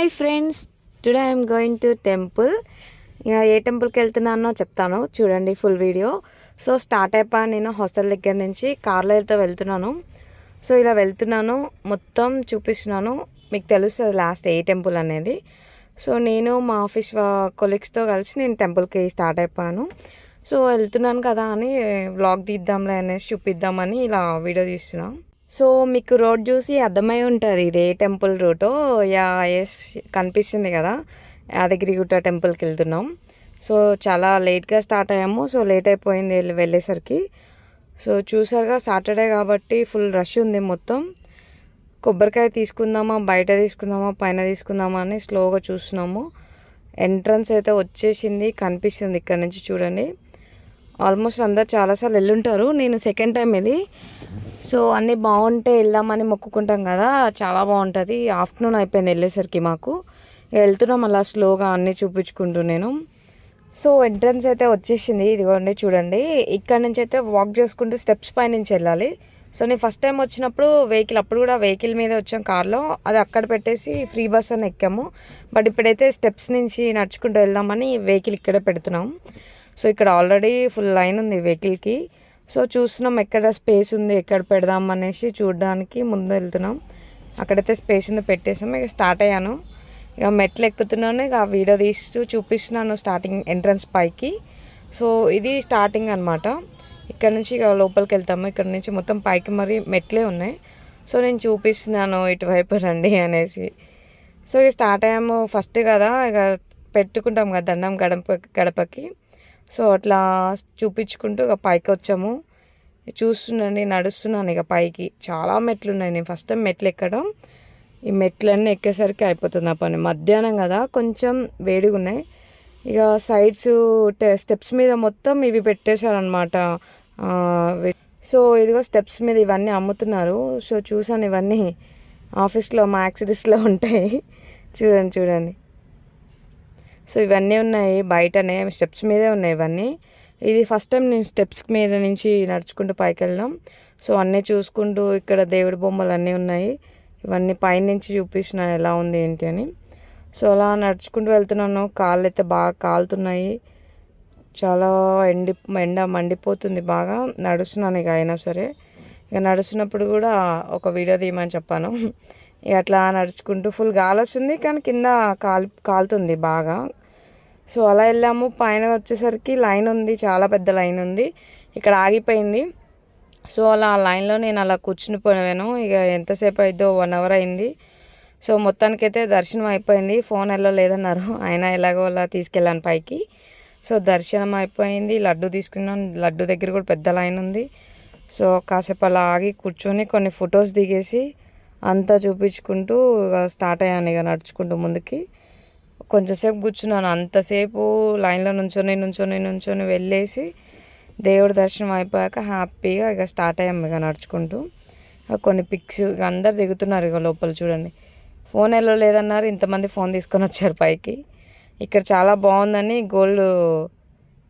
Hi friends, today I'm going to temple. ఇక ఏ టెంపుల్కి వెళ్తున్నానో చెప్తాను, చూడండి ఫుల్ వీడియో. సో స్టార్ట్ అయిపోయాను నేను హాస్టల్ దగ్గర నుంచి. కార్లో అయితే వెళ్తున్నాను. సో ఇలా వెళ్తున్నాను, మొత్తం చూపిస్తున్నాను, మీకు తెలుస్తుంది లాస్ట్ ఏ టెంపుల్ అనేది. సో నేను మా ఆఫీస్ కొలీగ్స్తో కలిసి నేను టెంపుల్కి స్టార్ట్ అయిపోయాను. సో వెళ్తున్నాను కదా అని వ్లాగ్ తీద్దాంలే అనేసి చూపిద్దామని ఇలా వీడియో తీస్తున్నాను. సో మీకు రోడ్ చూసి అర్థమై ఉంటుంది ఇది ఏ టెంపుల్ రూటో. ఎస్, కనిపిస్తుంది కదా, యాదగిరిగుట్ట టెంపుల్కి వెళ్తున్నాం. సో చాలా లేట్గా స్టార్ట్ అయ్యాము. సో లేట్ అయిపోయింది వెళ్ళేసరికి. సో చూసారుగా, సాటర్డే కాబట్టి ఫుల్ రష్ ఉంది మొత్తం. కొబ్బరికాయ తీసుకుందామా, బయట తీసుకుందామా, పైన తీసుకుందామా అని స్లోగా చూస్తున్నాము. ఎంట్రన్స్ అయితే వచ్చేసింది, కనిపిస్తుంది ఇక్కడ నుంచి చూడండి. ఆల్మోస్ట్ అందరు చాలాసార్లు వెళ్ళుంటారు, నేను సెకండ్ టైం ఇది. సో అన్నీ బాగుంటే వెళ్దామని మొక్కుకుంటాం కదా, చాలా బాగుంటుంది. ఆఫ్టర్నూన్ అయిపోయింది వెళ్ళేసరికి మాకు. వెళ్తున్నాం అలా స్లోగా అన్నీ చూపించుకుంటూ నేను. సో ఎంట్రన్స్ అయితే వచ్చేసింది, ఇదిగోండి చూడండి. ఇక్కడ నుంచి అయితే వాక్ చేసుకుంటూ స్టెప్స్ పై నుంచి వెళ్ళాలి. సో నేను ఫస్ట్ టైం వచ్చినప్పుడు వెహికల్, అప్పుడు కూడా వెహికల్ మీద వచ్చాం కార్లో, అది అక్కడ పెట్టేసి ఫ్రీ బస్ అని ఎక్కాము. బట్ ఇప్పుడైతే స్టెప్స్ నుంచి నడుచుకుంటూ వెళ్దామని వెహికల్ ఇక్కడే పెడుతున్నాం. సో ఇక్కడ ఆల్రెడీ ఫుల్ లైన్ ఉంది వెహికల్కి. సో చూస్తున్నాం ఎక్కడ స్పేస్ ఉంది, ఎక్కడ పెడదాం అనేసి చూడడానికి ముందు వెళ్తున్నాం. అక్కడైతే స్పేస్ ఉంది, పెట్టేసాం. ఇక స్టార్ట్ అయ్యాను. ఇక మెట్లు ఎక్కుతున్నాను, ఇక వీడియో తీస్తూ చూపిస్తున్నాను స్టార్టింగ్ ఎంట్రన్స్ పైకి. సో ఇది స్టార్టింగ్ అనమాట. ఇక్కడ నుంచి ఇక లోపలికి వెళ్తాము. ఇక్కడ నుంచి మొత్తం పైకి మరి మెట్లే ఉన్నాయి. సో నేను చూపిస్తున్నాను ఇటువైపు రండి అనేసి. సో ఇక స్టార్ట్ అయ్యాము. ఫస్ట్ కదా ఇక పెట్టుకుంటాం కదా దండం గడపకి. సో అట్లా చూపించుకుంటూ ఇక పైకి వచ్చాము. చూస్తున్నాను, నడుస్తున్నాను ఇక పైకి. చాలా మెట్లు ఉన్నాయి. నేను ఫస్ట్ టైం మెట్లు ఎక్కడం. ఈ మెట్లన్నీ ఎక్కేసరికి అయిపోతుంది ఆ పని. మధ్యాహ్నం కదా, కొంచెం వేడిగా ఉన్నాయి. ఇక సైడ్స్ స్టెప్స్ మీద మొత్తం ఇవి పెట్టేశారనమాట. సో ఇదిగో స్టెప్స్ మీద ఇవన్నీ అమ్ముతున్నారు. సో చూసాను, ఇవన్నీ ఆఫీస్లో మ్యాక్సిడిస్లో ఉంటాయి. చూడండి. సో ఇవన్నీ ఉన్నాయి బయటనే, స్టెప్స్ మీదే ఉన్నాయి ఇవన్నీ. ఇది ఫస్ట్ టైం నేను స్టెప్స్ మీద నుంచి నడుచుకుంటూ పైకి వెళ్ళాం. సో అన్నీ చూసుకుంటూ, ఇక్కడ దేవుడి బొమ్మలు అన్నీ ఉన్నాయి. ఇవన్నీ పైనుంచి చూపిస్తున్నాను ఎలా ఉంది ఏంటి అని. సో అలా నడుచుకుంటూ వెళ్తున్నాను. కాళ్ళు అయితే బాగా కాలుతున్నాయి, చాలా ఎండ మండిపోతుంది బాగా. నడుస్తున్నాను ఇక, అయినా సరే ఇక నడుస్తున్నప్పుడు కూడా ఒక వీడియో తీయమని చెప్పాను. ఇక అట్లా నడుచుకుంటూ ఫుల్ గాలి వస్తుంది, కానీ కింద కాలుతుంది బాగా. సో అలా వెళ్ళాము. పైన వచ్చేసరికి లైన్ ఉంది, చాలా పెద్ద లైన్ ఉంది. ఇక్కడ ఆగిపోయింది. సో అలా ఆ లైన్లో నేను అలా కూర్చుని పోయాను. ఇక ఎంతసేపు అయిద్దో 1 hour అయింది. సో మొత్తానికైతే దర్శనం అయిపోయింది. ఫోన్ వెళ్ళలేదన్నారు, అయినా ఎలాగో అలా తీసుకెళ్ళాను పైకి. సో దర్శనం అయిపోయింది. లడ్డు తీసుకున్నాను. లడ్డు దగ్గర కూడా పెద్ద లైన్ ఉంది. సో కాసేపు అలా ఆగి కూర్చొని కొన్ని ఫొటోస్ దిగేసి అంతా చూపించుకుంటూ ఇక స్టార్ట్ అయ్యాను. ఇక నడుచుకుంటూ ముందుకి కొంచెంసేపు కూర్చున్నాను. అంతసేపు లైన్లో నుంచొని వెళ్ళేసి దేవుడి దర్శనం అయిపోయాక హ్యాపీగా ఇక స్టార్ట్ అయ్యాము ఇక నడుచుకుంటూ. కొన్ని పిక్స్ ఇక అందరు దిగుతున్నారు ఇక లోపల చూడండి. ఫోన్ ఎలా లేదన్నారు, ఇంతమంది ఫోన్ తీసుకొని వచ్చారు పైకి. ఇక్కడ చాలా బాగుందని గోల్డ్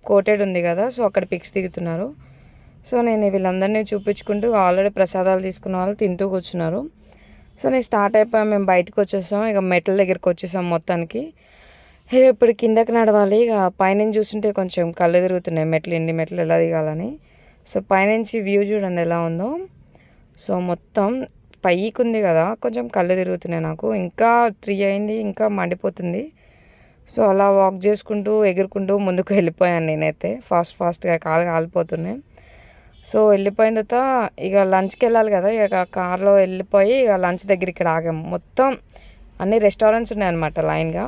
కోటెడ్ ఉంది కదా, సో అక్కడ పిక్స్ దిగుతున్నారు. సో నేను వీళ్ళందరినీ చూపించుకుంటూ ఆల్రెడీ ప్రసాదాలు తీసుకున్న వాళ్ళు తింటూ కూర్చున్నారు. సో నేను స్టార్ట్ అయిపోయాం, మేము బయటకు వచ్చేసాం. ఇక మెట్ల దగ్గరికి వచ్చేసాం మొత్తానికి. ఇప్పుడు కిందకి నడవాలి. ఇక పైనుంచి చూస్తుంటే కొంచెం కళ్ళు తిరుగుతున్నాయి, ఇన్ని మెట్లు ఎలా దిగాలని. సో పైనుంచి వ్యూ చూడండి ఎలా ఉందో. సో మొత్తం పైకి ఉంది కదా, కొంచెం కళ్ళు తిరుగుతున్నాయి నాకు. ఇంకా 3 అయింది, ఇంకా మండిపోతుంది. సో అలా వాక్ చేసుకుంటూ ఎగురుకుంటూ ముందుకు వెళ్ళిపోయాను నేనైతే. ఫాస్ట్గా కాలు కాలిపోతున్నాయి. సో వెళ్ళిపోయిన తర్వాత ఇక లంచ్కి వెళ్ళాలి కదా, ఇక కార్లో వెళ్ళిపోయి ఇక లంచ్ దగ్గర ఇక్కడ ఆగాము. మొత్తం అన్ని రెస్టారెంట్స్ ఉన్నాయన్నమాట లైన్గా.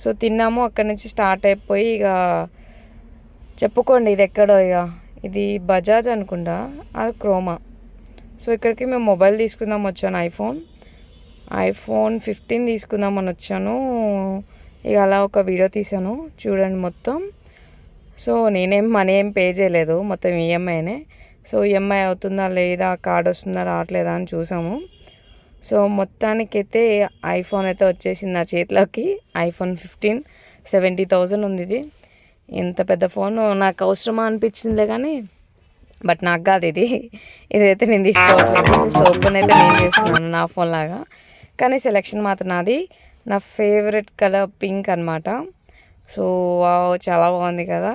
సో తిన్నాము. అక్కడి నుంచి స్టార్ట్ అయిపోయి ఇక చెప్పుకోండి ఇది ఎక్కడో, ఇక ఇది బజాజ్ అనుకుంటా, అది క్రోమా. సో ఇక్కడికి మేము మొబైల్ తీసుకుందాం వచ్చాను, ఐఫోన్ 15 తీసుకుందామని వచ్చాను. ఇక అలా ఒక వీడియో తీసాను చూడండి మొత్తం. సో నేనేం మనీ ఏం పే చేయలేదు, మొత్తం ఈఎంఐనే. సో ఈఎంఐ అవుతుందా లేదా, కార్డ్ వస్తుందా రావట్లేదా అని చూసాము. సో మొత్తానికైతే ఐఫోన్ అయితే వచ్చేసింది నా చేతిలోకి. ఐఫోన్ 15 70,000 ఉంది ఇది. ఇంత పెద్ద ఫోన్ నాకు అవసరమా అనిపించిందిలే, కానీ బట్ నాకు కాదు ఇదైతే నేను తీసుకోవట్లేదు. జస్ట్ ఓపెన్ అయితే నేను చేస్తున్నాను నా ఫోన్ లాగా, కానీ సెలెక్షన్ మాత్రం నాది. నా ఫేవరెట్ కలర్ పింక్ అనమాట. సో వావ్, చాలా బాగుంది కదా.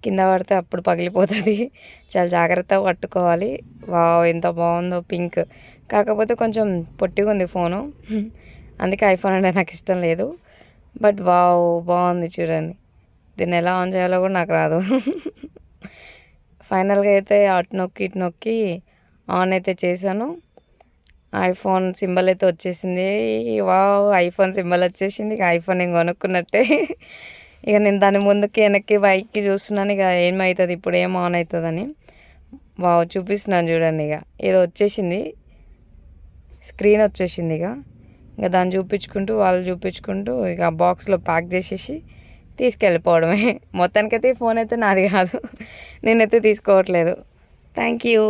కింద పడితే అప్పుడు పగిలిపోతుంది, చాలా జాగ్రత్తగా పట్టుకోవాలి. వావ్, ఎంత బాగుందో పింక్. కాకపోతే కొంచెం పొట్టిగా ఉంది ఫోను, అందుకే ఐఫోన్ అంటే నాకు ఇష్టం లేదు. బట్ వావ్, బాగుంది చూడండి. దీన్ని ఎలా ఆన్ చేయాలో కూడా నాకు రాదు. ఫైనల్గా అయితే అటు నొక్కి ఇటు నొక్కి ఆన్ అయితే చేశాను. ఐఫోన్ సింబల్ అయితే వచ్చేసింది. వావ్, ఐఫోన్ సింబల్ వచ్చేసింది. ఇక ఐఫోన్ నేను కొనుక్కున్నట్టే. ఇక నేను దాని ముందుకి వెనక్కి బైక్కి చూస్తున్నాను, ఇక ఏమవుతుంది ఇప్పుడు, ఏం ఆన్ అవుతుందని. వావ్, చూపిస్తున్నాను చూడండి. ఇక ఏదో వచ్చేసింది, స్క్రీన్ వచ్చేసింది. ఇక దాన్ని చూపించుకుంటూ వాళ్ళు చూపించుకుంటూ ఇక బాక్స్లో ప్యాక్ చేసేసి తీసుకెళ్ళిపోవడమే. మొత్తానికైతే ఈ ఫోన్ అయితే నాది కాదు, నేనైతే తీసుకోవట్లేదు. Thank you.